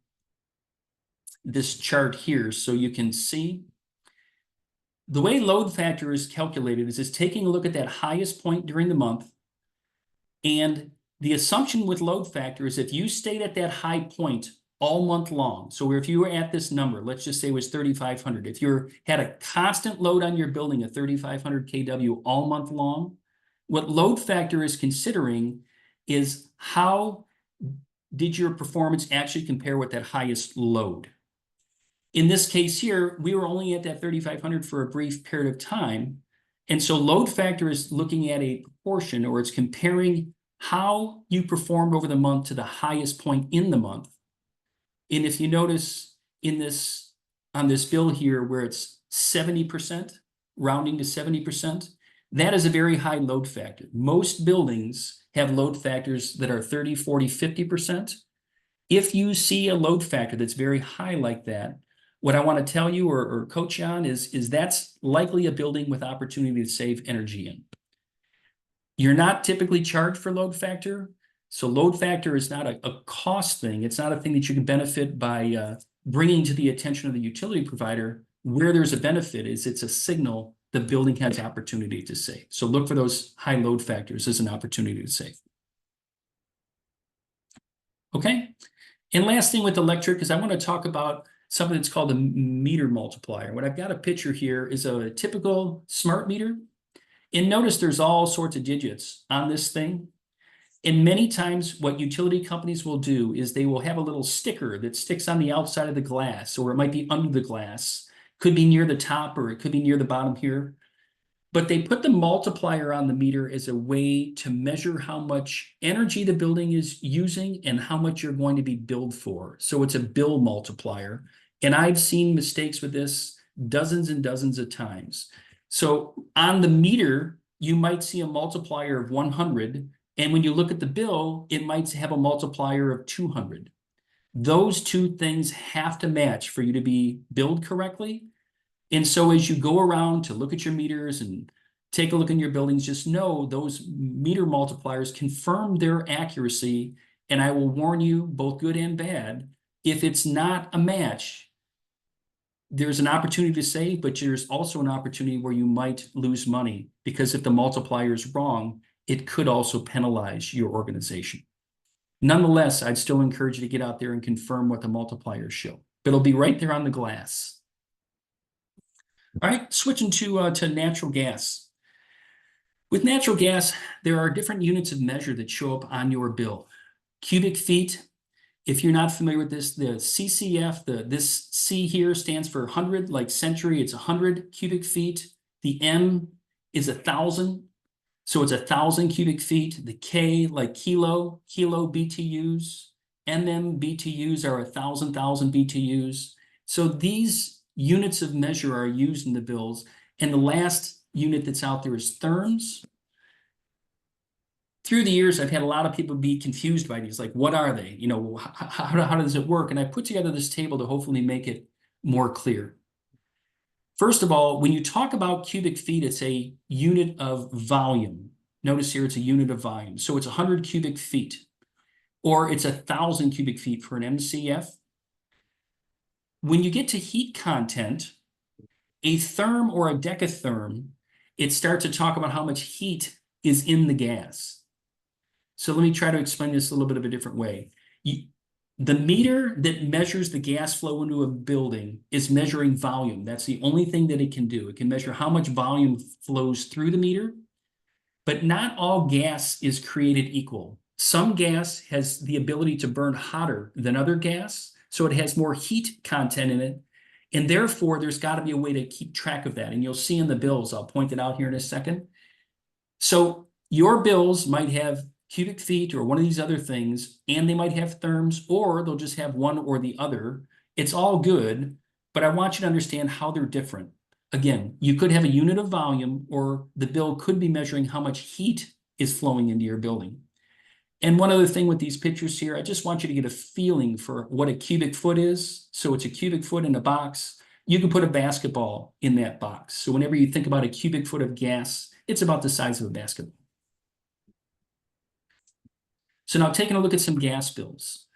Speaker 2: this chart here so you can see. The way load factor is calculated is it's taking a look at that highest point during the month, and the assumption with load factor is if you stayed at that high point all month long, so if you were at this number, let's just say it was 3,500, if you had a constant load on your building of 3,500 kW all month long, what load factor is considering is how did your performance actually compare with that highest load. In this case here, we were only at that 3,500 for a brief period of time, and so load factor is looking at a proportion, or it's comparing how you performed over the month to the highest point in the month. And if you notice on this bill here where it's 70%, rounding to 70%, that is a very high load factor. Most buildings have load factors that are 30, 40, 50%. If you see a load factor that's very high like that, what I want to tell you or coach you on is that's likely a building with opportunity to save energy in. You're not typically charged for load factor. So load factor is not a cost thing. It's not a thing that you can benefit by bringing to the attention of the utility provider. Where there's a benefit is it's a signal the building has opportunity to save. So look for those high load factors as an opportunity to save. Okay. And last thing with electric is I want to talk about something that's called a meter multiplier. What I've got a picture here is a typical smart meter. And notice there's all sorts of digits on this thing. And many times what utility companies will do is they will have a little sticker that sticks on the outside of the glass, or it might be under the glass. Could be near the top or it could be near the bottom here. But they put the multiplier on the meter as a way to measure how much energy the building is using and how much you're going to be billed for. So it's a bill multiplier. And I've seen mistakes with this dozens and dozens of times. So on the meter, you might see a multiplier of 100, And when you look at the bill, it might have a multiplier of 200. Those two things have to match for you to be billed correctly. And so as you go around to look at your meters and take a look in your buildings, just know those meter multipliers confirm their accuracy. And I will warn you, both good and bad, if it's not a match, there's an opportunity to save, but there's also an opportunity where you might lose money, because if the multiplier is wrong, it could also penalize your organization. Nonetheless, I'd still encourage you to get out there and confirm what the multipliers show. But it'll be right there on the glass. All right, switching to natural gas. With natural gas, there are different units of measure that show up on your bill. Cubic feet. If you're not familiar with this, the CCF, this C here stands for 100, like century, it's 100 cubic feet. The M is 1,000, so it's 1,000 cubic feet. The K, like kilo BTUs. BTUs are 1,000 BTUs. So these units of measure are used in the bills. And the last unit that's out there is therms. Through the years, I've had a lot of people be confused by these, like, what are they? You know, how does it work? And I put together this table to hopefully make it more clear. First of all, when you talk about cubic feet, it's a unit of volume. Notice here, it's a unit of volume. So it's 100 cubic feet, or it's 1,000 cubic feet for an MCF. When you get to heat content, a therm or a decatherm, it starts to talk about how much heat is in the gas. So let me try to explain this a little bit of a different way. The meter that measures the gas flow into a building is measuring volume. That's the only thing that it can do. It can measure how much volume flows through the meter, but not all gas is created equal. Some gas has the ability to burn hotter than other gas, so it has more heat content in it, and therefore there's got to be a way to keep track of that. And you'll see in the bills, I'll point it out here in a second. So your bills might have cubic feet or one of these other things, and they might have therms, or they'll just have one or the other. It's all good, but I want you to understand how they're different. Again, you could have a unit of volume, or the bill could be measuring how much heat is flowing into your building. And one other thing with these pictures here, I just want you to get a feeling for what a cubic foot is. So it's a cubic foot in a box. You can put a basketball in that box. So whenever you think about a cubic foot of gas, it's about the size of a basketball. So now taking a look at some gas bills.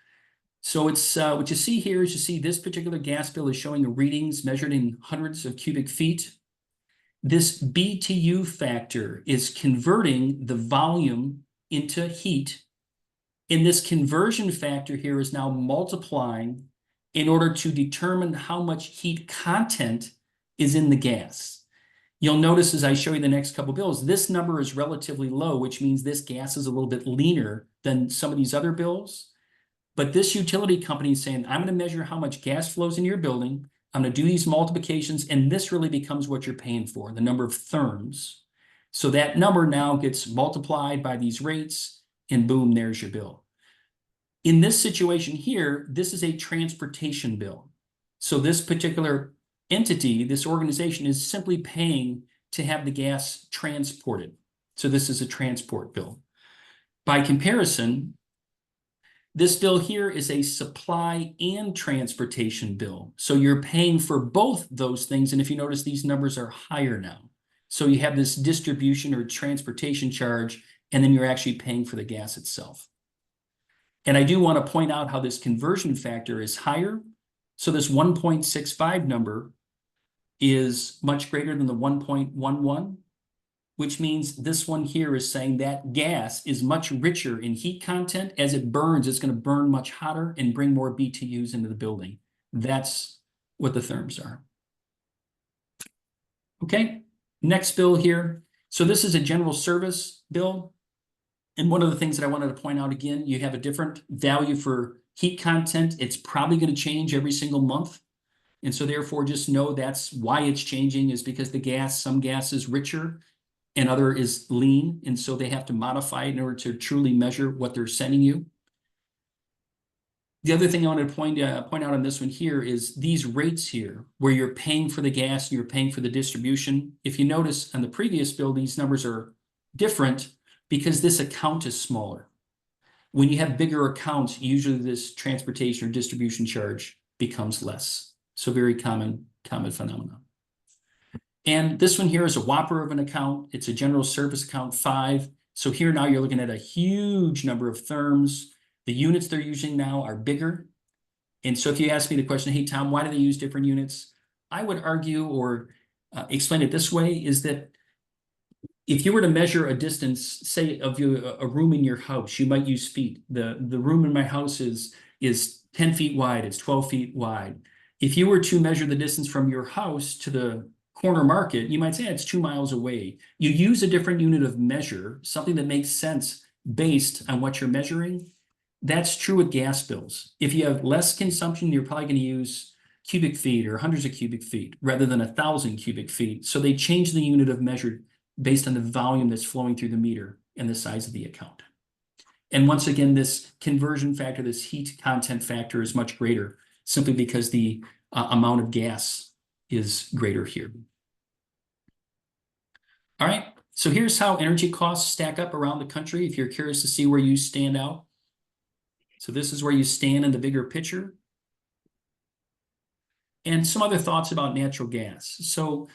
Speaker 2: So it's what you see here is you see this particular gas bill is showing the readings measured in hundreds of cubic feet. This BTU factor is converting the volume into heat. And this conversion factor here is now multiplying in order to determine how much heat content is in the gas. You'll notice as I show you the next couple bills, this number is relatively low, which means this gas is a little bit leaner than some of these other bills. But this utility company is saying, I'm going to measure how much gas flows in your building. I'm going to do these multiplications, and this really becomes what you're paying for, the number of therms. So that number now gets multiplied by these rates, and boom, there's your bill. In this situation here, this is a transportation bill. So this particular entity, this organization, is simply paying to have the gas transported. So this is a transport bill. By comparison, this bill here is a supply and transportation bill. So you're paying for both those things. And if you notice, these numbers are higher now. So you have this distribution or transportation charge, and then you're actually paying for the gas itself. And I do want to point out how this conversion factor is higher. So this 1.65 number is much greater than the 1.11, which means this one here is saying that gas is much richer in heat content. As it burns, it's going to burn much hotter and bring more BTUs into the building. That's what the therms are. Okay, next bill here. So this is a general service bill. And one of the things that I wanted to point out again, you have a different value for heat content. It's probably going to change every single month. And so therefore, just know that's why it's changing, is because the gas, some gas is richer and other is lean. And so they have to modify it in order to truly measure what they're sending you. The other thing I want to point out on this one here is these rates here, where you're paying for the gas and you're paying for the distribution. If you notice on the previous bill, these numbers are different. because this account is smaller. When you have bigger accounts, usually this transportation or distribution charge becomes less. So very common phenomenon. And this one here is a whopper of an account. It's a general service account 5. So here now you're looking at a huge number of therms. The units they're using now are bigger. And so if you ask me the question, hey, Tom, why do they use different units? I would argue or explain it this way, is that if you were to measure a distance, say of a room in your house, you might use feet. The room in my house is 10 feet wide, it's 12 feet wide. If you were to measure the distance from your house to the corner market, you might say it's 2 miles away. You use a different unit of measure, something that makes sense based on what you're measuring. That's true with gas bills. If you have less consumption, you're probably going to use cubic feet or hundreds of cubic feet rather than 1,000 cubic feet. So they change the unit of measure based on the volume that's flowing through the meter and the size of the account. And once again, this conversion factor, this heat content factor is much greater simply because the amount of gas is greater here. All right, so here's how energy costs stack up around the country if you're curious to see where you stand out. So this is where you stand in the bigger picture. And some other thoughts about natural gas. So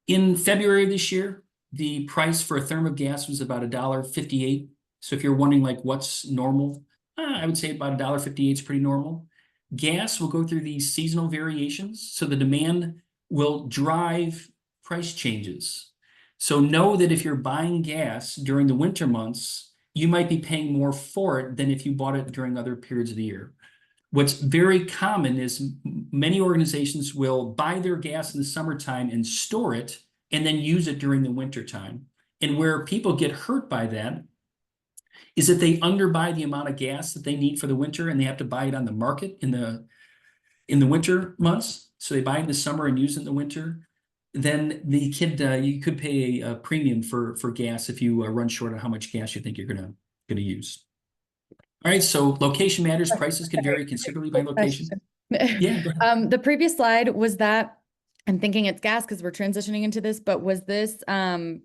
Speaker 2: in February of this year, the price for a therm of gas was about $1.58. So if you're wondering like what's normal, I would say about $1.58 is pretty normal. Gas will go through these seasonal variations. So the demand will drive price changes. So know that if you're buying gas during the winter months, you might be paying more for it than if you bought it during other periods of the year. What's very common is many organizations will buy their gas in the summertime and store it and then use it during the winter time. And where people get hurt by that is that they underbuy the amount of gas that they need for the winter and they have to buy it on the market in the winter months. So they buy it in the summer and use it in the winter. Then you could pay a premium for gas if you run short on how much gas you think you're gonna use. All right, so location matters. Prices can vary considerably by location. Yeah, go ahead.
Speaker 1: The previous slide was that, I'm thinking it's gas because we're transitioning into this, but was this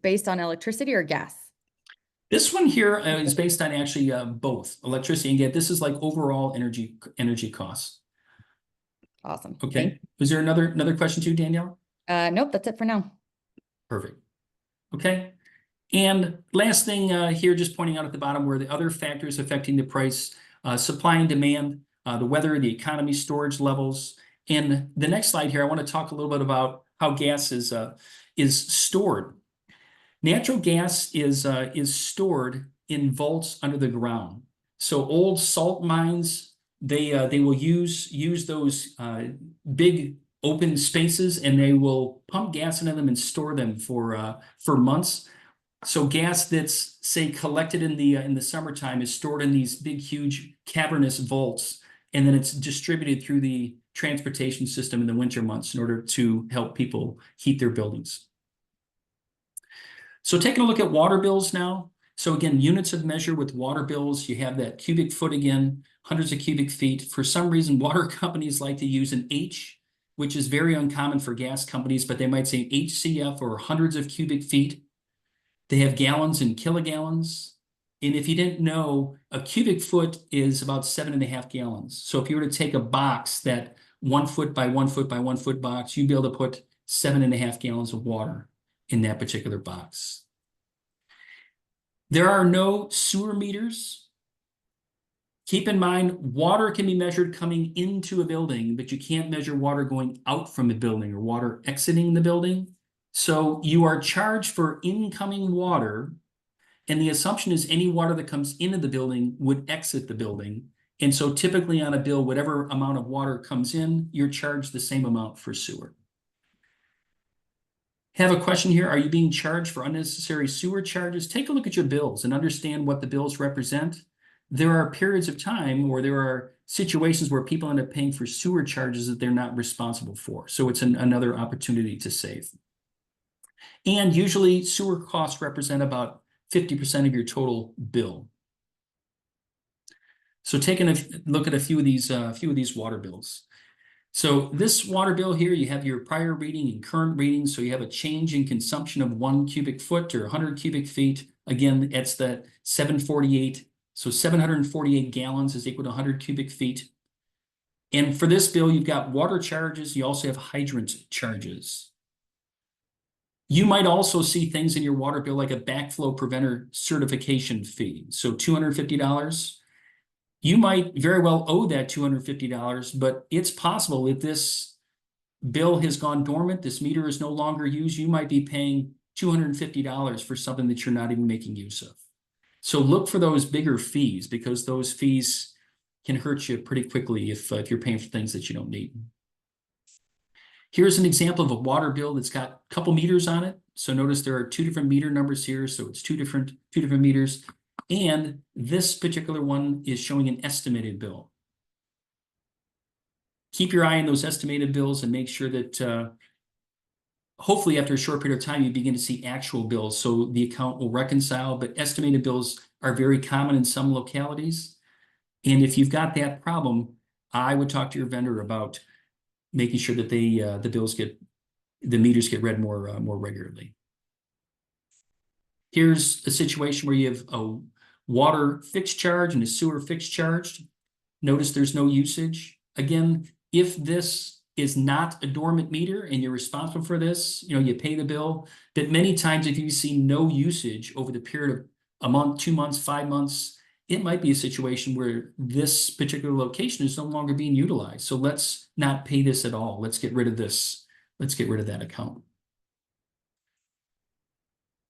Speaker 1: based on electricity or gas?
Speaker 2: This one here is based on actually both electricity and gas. This is like overall energy costs.
Speaker 1: Awesome.
Speaker 2: Okay. Was there another question too, Danielle?
Speaker 1: Nope, that's it for now.
Speaker 2: Perfect. Okay. And last thing here, just pointing out at the bottom where the other factors affecting the price, supply and demand, the weather, the economy, storage levels. And the next slide here, I want to talk a little bit about how gas is stored. Natural gas is stored in vaults under the ground. So old salt mines, they will use those big open spaces and they will pump gas into them and store them for months. So gas that's, say, collected in the summertime is stored in these big, huge cavernous vaults, and then it's distributed through the transportation system in the winter months in order to help people heat their buildings. So taking a look at water bills now. So again, units of measure with water bills, you have that cubic foot again, hundreds of cubic feet. For some reason, water companies like to use an H, which is very uncommon for gas companies, but they might say HCF or hundreds of cubic feet. They have gallons and kilogallons. And if you didn't know, a cubic foot is about 7.5 gallons. So if you were to take a box, that 1 foot by 1 foot by 1 foot box, you'd be able to put 7.5 gallons of water in that particular box. There are no sewer meters. Keep in mind, water can be measured coming into a building, but you can't measure water going out from the building or water exiting the building. So you are charged for incoming water, and the assumption is any water that comes into the building would exit the building. And so typically on a bill, whatever amount of water comes in, you're charged the same amount for sewer. Have a question here. Are you being charged for unnecessary sewer charges? Take a look at your bills and understand what the bills represent. There are periods of time where there are situations where people end up paying for sewer charges that they're not responsible for. So it's another opportunity to save. And usually sewer costs represent about 50% of your total bill. So taking a look at a few of these water bills. So this water bill here, you have your prior reading and current reading. So you have a change in consumption of 1 cubic foot or 100 cubic feet. Again, it's that 748. So 748 gallons is equal to 100 cubic feet. And for this bill, you've got water charges. You also have hydrant charges. You might also see things in your water bill like a backflow preventer certification fee. So $250. You might very well owe that $250, but it's possible if this bill has gone dormant, this meter is no longer used, you might be paying $250 for something that you're not even making use of. So look for those bigger fees because those fees can hurt you pretty quickly if you're paying for things that you don't need. Here's an example of a water bill that's got a couple meters on it. So notice there are 2 different meter numbers here. So it's two different meters. And this particular one is showing an estimated bill. Keep your eye on those estimated bills and make sure that hopefully after a short period of time, you begin to see actual bills. So the account will reconcile, but estimated bills are very common in some localities. And if you've got that problem, I would talk to your vendor about making sure that the meters get read more regularly. Here's a situation where you have a water fixed charge and a sewer fixed charge. Notice there's no usage. Again, if this is not a dormant meter and you're responsible for this, you pay the bill. But many times if you see no usage over the period of a month, 2 months, 5 months, it might be a situation where this particular location is no longer being utilized. So let's not pay this at all. Let's get rid of this. Let's get rid of that account.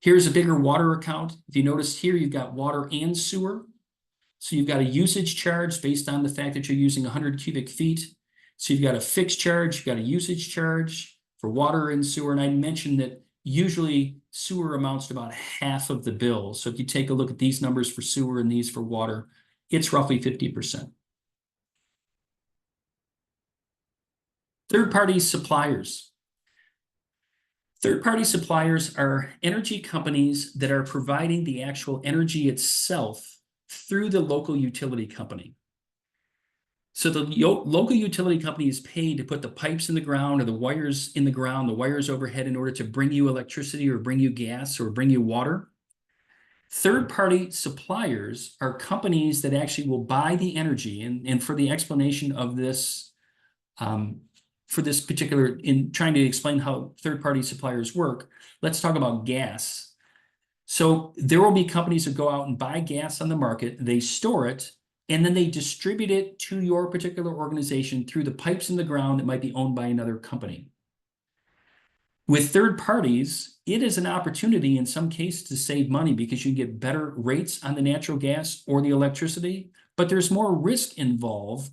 Speaker 2: Here's a bigger water account. If you notice here, you've got water and sewer. So you've got a usage charge based on the fact that you're using 100 cubic feet. So you've got a fixed charge, you've got a usage charge for water and sewer. And I mentioned that usually sewer amounts to about half of the bill. So if you take a look at these numbers for sewer and these for water, it's roughly 50%. Third-party suppliers. Third-party suppliers are energy companies that are providing the actual energy itself through the local utility company. So the local utility company is paid to put the pipes in the ground or the wires in the ground, the wires overhead in order to bring you electricity or bring you gas or bring you water. Third-party suppliers are companies that actually will buy the energy. And for the explanation of this, for this particular, in trying to explain how third-party suppliers work, let's talk about gas. So there will be companies that go out and buy gas on the market, they store it, and then they distribute it to your particular organization through the pipes in the ground that might be owned by another company. With third parties, it is an opportunity in some cases to save money because you can get better rates on the natural gas or the electricity, but there's more risk involved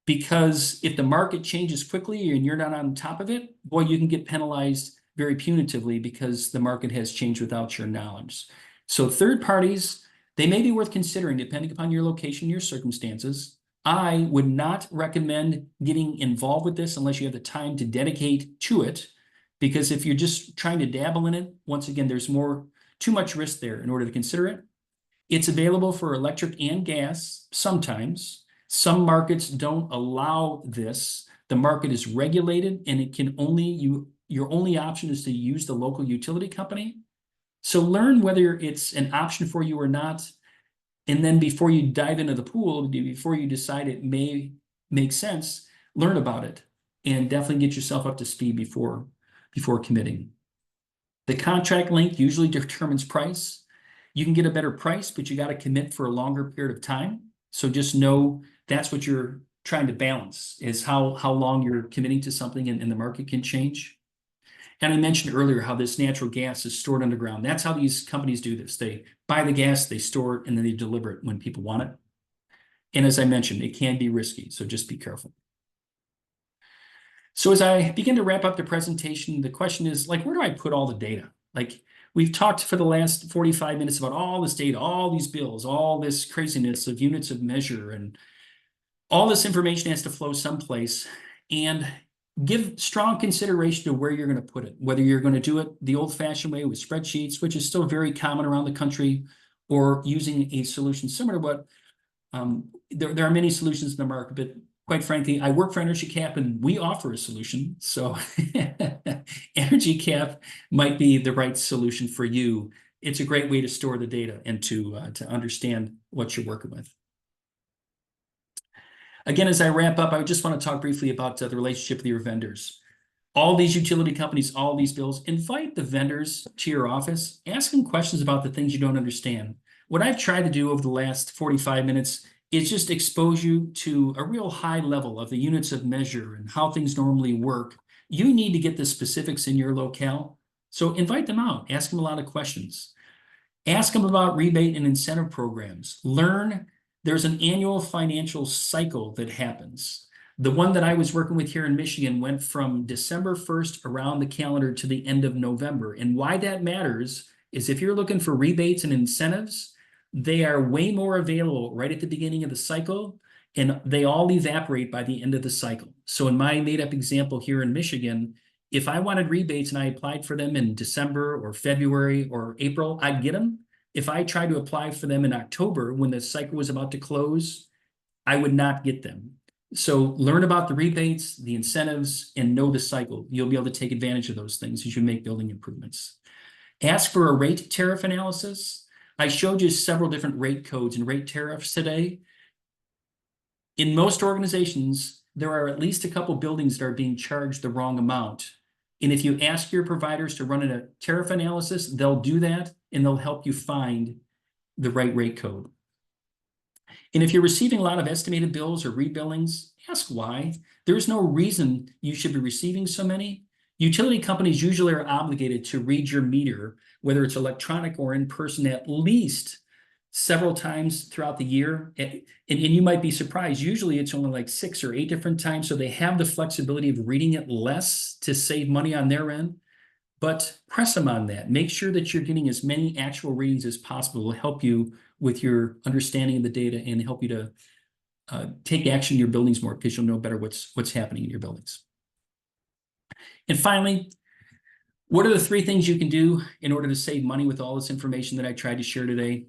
Speaker 2: because if the market changes quickly and you're not on top of it, boy, you can get penalized very punitively because the market has changed without your knowledge. So third parties, they may be worth considering depending upon your location, your circumstances. I would not recommend getting involved with this unless you have the time to dedicate to it, because if you're just trying to dabble in it, once again, there's too much risk there in order to consider it. It's available for electric and gas sometimes. Some markets don't allow this. The market is regulated and it can your only option is to use the local utility company. So learn whether it's an option for you or not. And then before you dive into the pool, before you decide it may make sense, learn about it and definitely get yourself up to speed before committing. The contract length usually determines price. You can get a better price, but you got to commit for a longer period of time. So just know that's what you're trying to balance, is how long you're committing to something and the market can change. And I mentioned earlier how this natural gas is stored underground. That's how these companies do this. They buy the gas, they store it, and then they deliver it when people want it. And as I mentioned, it can be risky, so just be careful. So as I begin to wrap up the presentation, the question is, where do I put all the data? We've talked for the last 45 minutes about all this data, all these bills, all this craziness of units of measure, and all this information has to flow someplace. And give strong consideration to where you're going to put it, whether you're going to do it the old-fashioned way with spreadsheets, which is still very common around the country, or using a solution similar to what there are many solutions in the market, but quite frankly, I work for Energy Cap and we offer a solution. So Energy Cap might be the right solution for you. It's a great way to store the data and to understand what you're working with. Again, as I wrap up, I just want to talk briefly about the relationship with your vendors. All these utility companies, all these bills, invite the vendors to your office, ask them questions about the things you don't understand. What I've tried to do over the last 45 minutes is just expose you to a real high level of the units of measure and how things normally work. You need to get the specifics in your locale. So invite them out, ask them a lot of questions. Ask them about rebate and incentive programs. Learn there's an annual financial cycle that happens. The one that I was working with here in Michigan went from December 1st around the calendar to the end of November. And why that matters is if you're looking for rebates and incentives, they are way more available right at the beginning of the cycle, and they all evaporate by the end of the cycle. So in my made-up example here in Michigan, if I wanted rebates and I applied for them in December or February or April, I'd get them. If I tried to apply for them in October when the cycle was about to close, I would not get them. So learn about the rebates, the incentives, and know the cycle. You'll be able to take advantage of those things as you make building improvements. Ask for a rate tariff analysis. I showed you several different rate codes and rate tariffs today. In most organizations, there are at least a couple buildings that are being charged the wrong amount. And if you ask your providers to run a tariff analysis, they'll do that and they'll help you find the right rate code. And if you're receiving a lot of estimated bills or rebillings, ask why. There's no reason you should be receiving so many. Utility companies usually are obligated to read your meter, whether it's electronic or in person, at least several times throughout the year. And you might be surprised. Usually it's only like 6 or 8 different times. So they have the flexibility of reading it less to save money on their end. But press them on that. Make sure that you're getting as many actual readings as possible. It will help you with your understanding of the data and help you to take action in your buildings more, because you'll know better what's happening in your buildings. And finally, what are the 3 things you can do in order to save money with all this information that I tried to share today?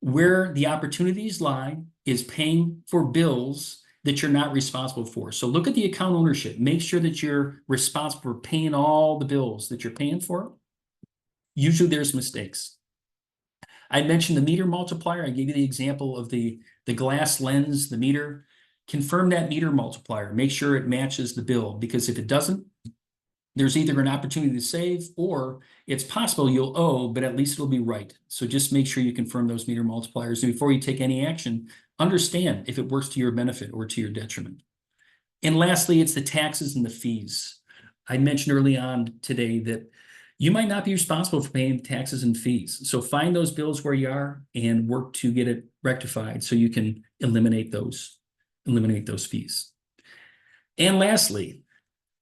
Speaker 2: Where the opportunities lie is paying for bills that you're not responsible for. So look at the account ownership. Make sure that you're responsible for paying all the bills that you're paying for. Usually there's mistakes. I mentioned the meter multiplier. I gave you the example of the glass lens, the meter. Confirm that meter multiplier. Make sure it matches the bill, because if it doesn't, there's either an opportunity to save or it's possible you'll owe, but at least it'll be right. So just make sure you confirm those meter multipliers. And before you take any action, understand if it works to your benefit or to your detriment. And lastly, it's the taxes and the fees. I mentioned early on today that you might not be responsible for paying taxes and fees. So find those bills where you are and work to get it rectified so you can eliminate those fees. And lastly,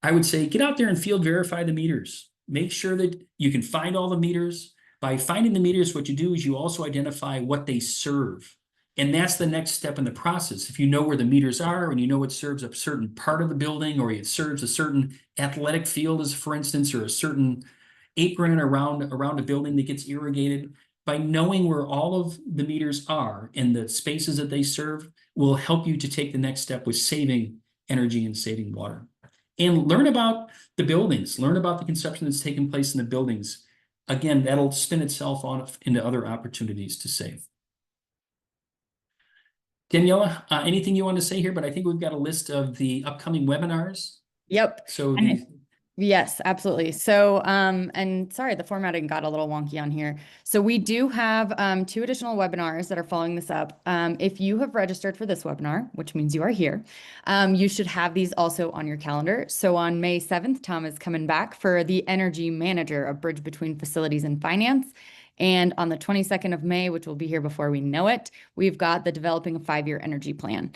Speaker 2: I would say get out there and field verify the meters. Make sure that you can find all the meters. By finding the meters, what you do is you also identify what they serve. And that's the next step in the process. If you know where the meters are and you know it serves a certain part of the building, or it serves a certain athletic field, as for instance, or a certain apron around a building that gets irrigated, by knowing where all of the meters are and the spaces that they serve will help you to take the next step with saving energy and saving water. And learn about the buildings, learn about the consumption that's taking place in the buildings. Again, that'll spin itself on into other opportunities to save. Daniela, anything you want to say here? But I think we've got a list of the upcoming webinars.
Speaker 1: Yep.
Speaker 2: So
Speaker 1: Yes, absolutely. So, and sorry, the formatting got a little wonky on here. So we do have 2 additional webinars that are following this up. If you have registered for this webinar, which means you are here, you should have these also on your calendar. So on May 7th, Tom is coming back for the Energy Manager, a bridge between facilities and finance. And on the 22nd of May, which will be here before we know it, we've got the Developing a 5-Year Energy Plan.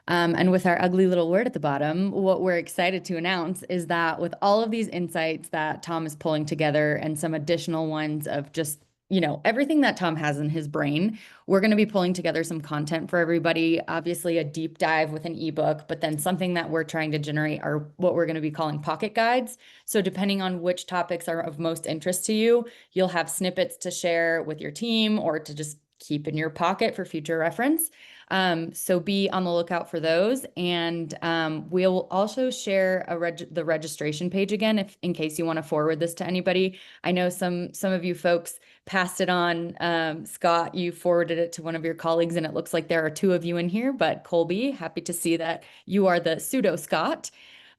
Speaker 1: And with our ugly little word at the bottom, what we're excited to announce is that with all of these insights that Tom is pulling together and some additional ones of just, you know, everything that Tom has in his brain, we're going to be pulling together some content for everybody. Obviously, a deep dive with an ebook, but then something that we're trying to generate are what we're going to be calling pocket guides. So depending on which topics are of most interest to you, you'll have snippets to share with your team or to just keep in your pocket for future reference. So be on the lookout for those. And we'll also share the registration page again, if in case you want to forward this to anybody. I know some of you folks passed it on. Scott, you forwarded it to one of your colleagues, and it looks like there are two of you in here, but Colby, happy to see that you are the pseudo Scott.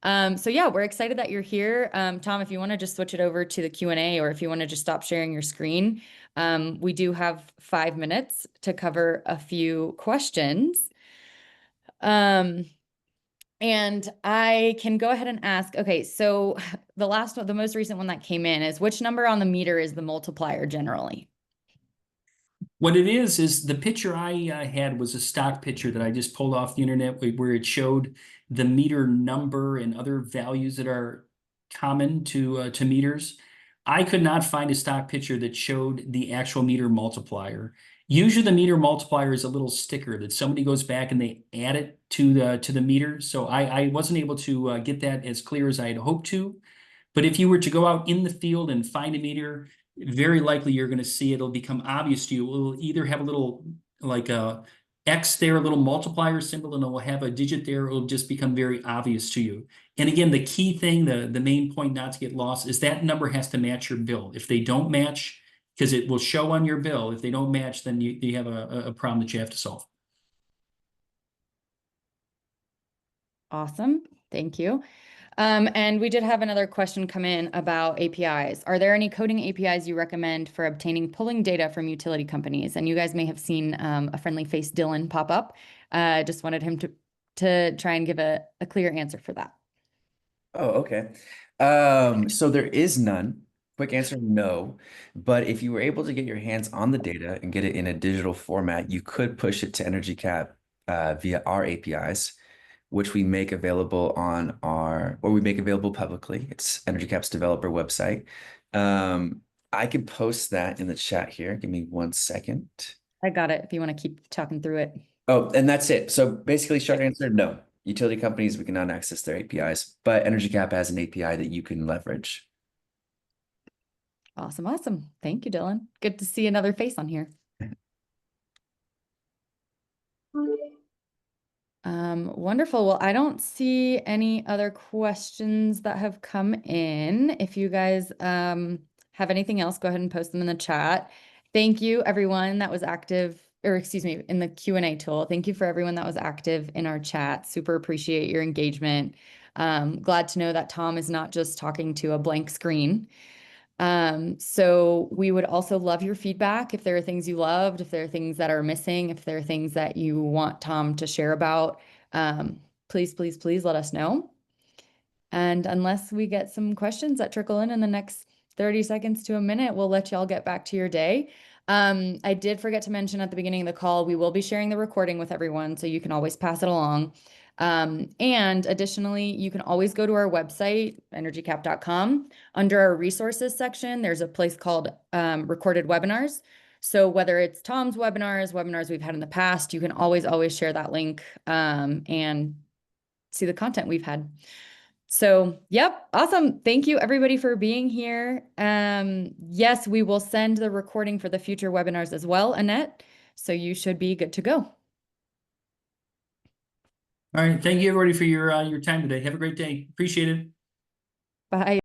Speaker 1: So yeah, we're excited that you're here. Tom, if you want to just switch it over to the Q&A, or if you want to just stop sharing your screen, we do have 5 minutes to cover a few questions. And I can go ahead and ask, okay, so the most recent one that came in is, which number on the meter is the multiplier generally?
Speaker 2: What it is the picture I had was a stock picture that I just pulled off the internet where it showed the meter number and other values that are common to meters. I could not find a stock picture that showed the actual meter multiplier. Usually the meter multiplier is a little sticker that somebody goes back and they add it to the meter. So I wasn't able to get that as clear as I had hoped to. But if you were to go out in the field and find a meter, very likely you're going to see it'll become obvious to you. It will either have a little like a X there, a little multiplier symbol, and it will have a digit there. It'll just become very obvious to you. And again, the key thing, the main point not to get lost is that number has to match your bill. If they don't match, because it will show on your bill, if they don't match, then you have a problem that you have to solve.
Speaker 1: Awesome. Thank you. And we did have another question come in about APIs. Are there any coding APIs you recommend for obtaining pulling data from utility companies? And you guys may have seen a friendly face Dylan pop up. Just wanted him to try and give a clear answer for that.
Speaker 3: Oh, okay. So there is none. Quick answer, no. But if you were able to get your hands on the data and get it in a digital format, you could push it to EnergyCap via our APIs, which we make available we make available publicly. It's EnergyCap's developer website. I can post that in the chat here. Give me 1 second.
Speaker 1: I got it if you want to keep talking through it.
Speaker 3: Oh, and that's it. So basically, short answer, no. Utility companies, we cannot access their APIs, but EnergyCap has an API that you can leverage.
Speaker 1: Awesome. Awesome. Thank you, Dylan. Good to see another face on here. Wonderful. Well, I don't see any other questions that have come in. If you guys have anything else, go ahead and post them in the chat. Thank you, everyone that was active, or excuse me, in the Q&A tool. Thank you for everyone that was active in our chat. Super appreciate your engagement. Glad to know that Tom is not just talking to a blank screen. So we would also love your feedback. If there are things you loved, if there are things that are missing, if there are things that you want Tom to share about, please, please, please let us know. And unless we get some questions that trickle in the next 30 seconds to a minute, we'll let y'all get back to your day. I did forget to mention at the beginning of the call, we will be sharing the recording with everyone, so you can always pass it along. And additionally, you can always go to our website, energycap.com. Under our resources section, there's a place called recorded webinars. So whether it's Tom's webinars we've had in the past, you can always share that link and see the content we've had. So, yep, awesome. Thank you everybody for being here. Yes, we will send the recording for the future webinars as well, Annette. So you should be good to go.
Speaker 2: All right. Thank you everybody for your time today. Have a great day. Appreciate it.
Speaker 1: Bye.